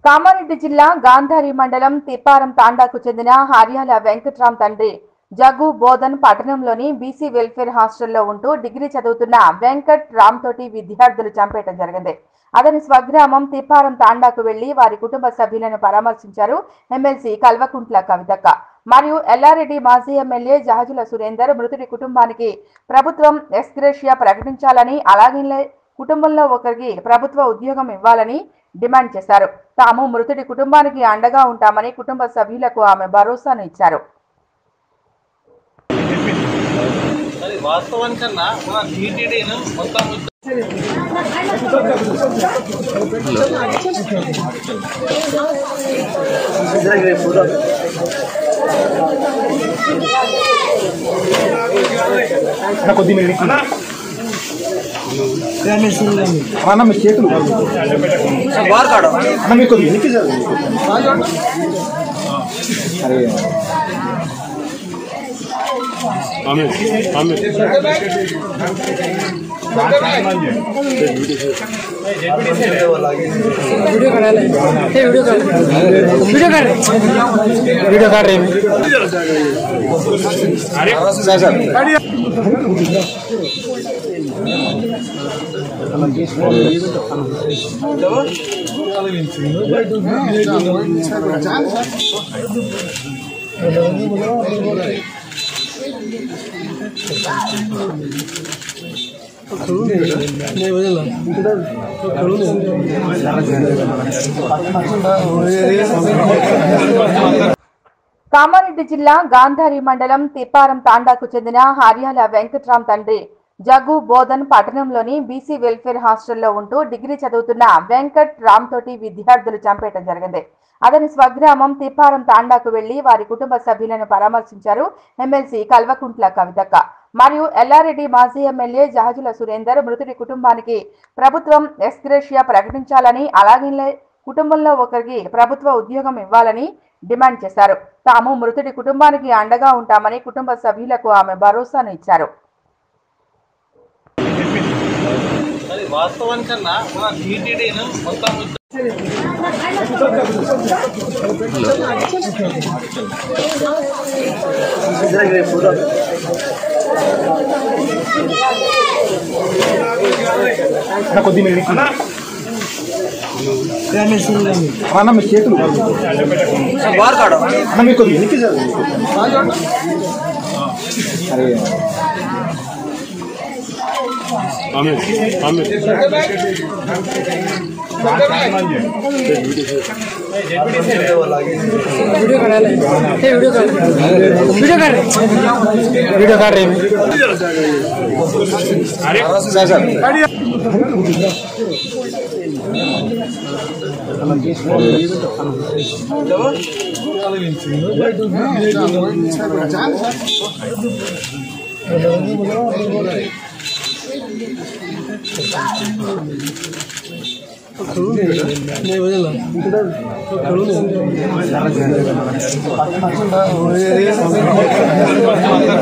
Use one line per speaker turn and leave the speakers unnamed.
కామారెడ్డి జిల్లా గాంధారి మండలం తిప్పారం తాండాకు చెందిన హర్యాల వెంకట్రామ్ తండ్రి జగ్గు బోధన్ పట్టణంలోని బీసీ వెల్ఫేర్ హాస్టల్లో ఉంటూ డిగ్రీ చదువుతున్న వెంకట్ రామ్ తోటి విద్యార్థులు చంపేయడం జరిగింది. అతని స్వగ్రామం తిప్పారం తాండాకు వెళ్లి వారి కుటుంబ సభ్యులను పరామర్శించారు ఎమ్మెల్సీ కల్వకుంట్ల కవితక్క మరియు ఎల్లారెడ్డి మాజీ ఎమ్మెల్యే జహజుల సురేందర్. మృతుడి కుటుంబానికి ప్రభుత్వం ఎక్స్గ్రేషియా ప్రకటించాలని, అలాగే కుటుంబంలో ఒకరికి ప్రభుత్వ ఉద్యోగం ఇవ్వాలని డిమాండ్ చేశారు. తాము మృతుడి కుటుంబానికి అండగా ఉంటామని కుటుంబ సభ్యులకు ఆమె భరోసాను ఇచ్చారు.
అన్న మీ చేతులు అన్న మీకు वीडियो कर रहे हैं नहीं।
కామారెడ్డి జిల్లా గాంధారి మండలం తిప్పారం తాండాకు చెందిన హర్యాల వెంకట్రామ్ తండ్రి జగ్గు బోధన్ పట్టణంలోని బీసీ వెల్ఫేర్ హాస్టల్లో ఉంటూ డిగ్రీ చదువుతున్న వెంకట్ రామ్ తోటి విద్యార్థులు చంపేయడం జరిగింది. అతని స్వగ్రామం తిప్పారం తాండాకు వెళ్లి వారి కుటుంబ సభ్యులను పరామర్శించారు ఎమ్మెల్సీ కల్వకుంట్ల కవితక్క మరియు ఎల్లారెడ్డి మాజీ ఎమ్మెల్యే జహజుల సురేందర్. మృతుడి కుటుంబానికి ప్రభుత్వం ఎక్స్గ్రేషియా ప్రకటించాలని, అలాగే కుటుంబంలో ఒకరికి ప్రభుత్వ ఉద్యోగం ఇవ్వాలని డిమాండ్ చేశారు. తాము మృతుడి కుటుంబానికి అండగా ఉంటామని కుటుంబ సభ్యులకు ఆమె భరోసాను ఇచ్చారు.
అన్న మీ చేతులు అన్న మీకు वीडियो कर रहे हैं नहीं